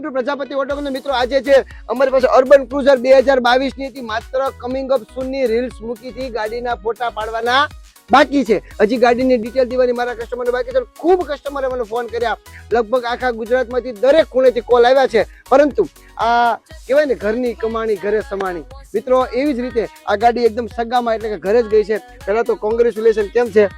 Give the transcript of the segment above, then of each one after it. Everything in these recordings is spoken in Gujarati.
પ્રજાપતિ ઓટોના મિત્રો આજે છે અમારી પાસે અર્બન ક્રુઝર 2022 ની હતી, માત્ર કમિંગ અપ સૂન ની રીલ્સ મૂકી હતી, ગાડીના ફોટા પાડવાના બાકી છે, હજી ગાડીની ડિટેલ દેવાની મારા કસ્ટમરને બાકી છે. ખૂબ કસ્ટમરે મને ફોન કર્યા, લગભગ આખા ગુજરાતમાંથી દરેક ખૂણેથી કોલ આવ્યા છે, પરંતુ આ કહેવાય ને ઘરની કમાણી ઘરે સમાણી. મિત્રો એવી જ રીતે આ ગાડી એકદમ સગામાં એટલે કે ઘરે જ ગઈ છે. પહેલા તો કોંગ્રેચ્યુલેશન, કેમ છે?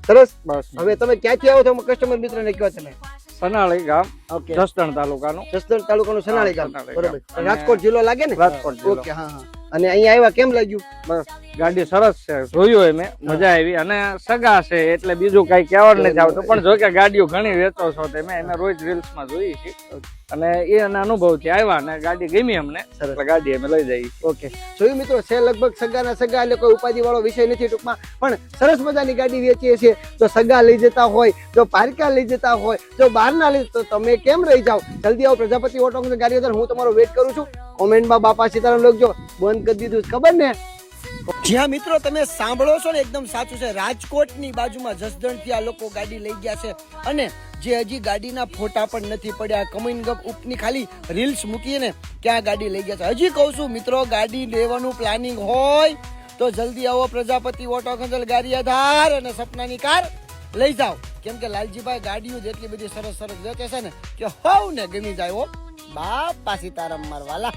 સરસ. બસ હવે તમે ક્યાંથી આવો છો કસ્ટમર મિત્રને કહો તમે? સનાળી ગામ, જસદણ તાલુકાનું. જસદણ તાલુકાનું સનાળી ગામ, બરોબર. રાજકોટ જિલ્લો લાગે ને? રાજકોટ જિલ્લો. ઓકે, હા હા. અને અહીંયા આવ્યા કેમ લાગ્યું? બસ ગાડી સરસ છે, જોયું હોય મેં, મજા આવી. અને સગા છે એટલે બીજું કઈ કહેવાનું નથી આવતું, પણ જો કે ગાડીઓ ઘણી વેચો છો તમે, અમે રોજ રીલ્સ માં જોઈએ છીએ અને એના અનુભવ થી આવ્યા અને ગાડી ગમી અમને, એટલે ગાડી અમે લઈ જઈએ. ઓકે, જોયું મિત્રો, છે લગભગ સગાના સગા, એટલે કોઈ ઉપાધિ વાળો વિષય નથી ટૂંકમાં, પણ સરસ મજાની ગાડી વેચીએ છીએ. જો સગા લઈ જતા હોય, જો પારકા લઈ જતા હોય, જો બહારના લઈ, તો તમે કેમ રહી જાઓ? જલ્દી આવો પ્રજાપતિ ઓટો ગાડી અંદર, હું તમારો વેટ કરું છું. કોમેન્ટમાં બાપા સીતારામ લખજો. બંધ કરી દીધું ખબર ને? જ્યાં મિત્રો તમે સાંભળો છો ને એકદમ સાચું છે, રાજકોટની બાજુમાં જસદણ થી આ લોકો ગાડી લઈ ગયા છે અને જે હજી ગાડીના ફોટા પણ નથી પડ્યા, કમિંગ અપ ઉપની ખાલી રીલ્સ મૂકીએ ને ક્યાં ગાડી લઈ ગયા છે. હજી કહું છું મિત્રો, ગાડી લેવાનું પ્લાનિંગ હોય તો જલ્દી આવો પ્રજાપતિ ઓટો કંસલ ગારિયાધાર અને સપનાની કાર લઈ જાઓ, કેમ કે લાલજીભાઈ ગાડીઓ જેટલી બધી સરસ સરસ વેચે છે ને કે હોવ ને ગમી જાય. બાપા સીતારામ મારવાલા.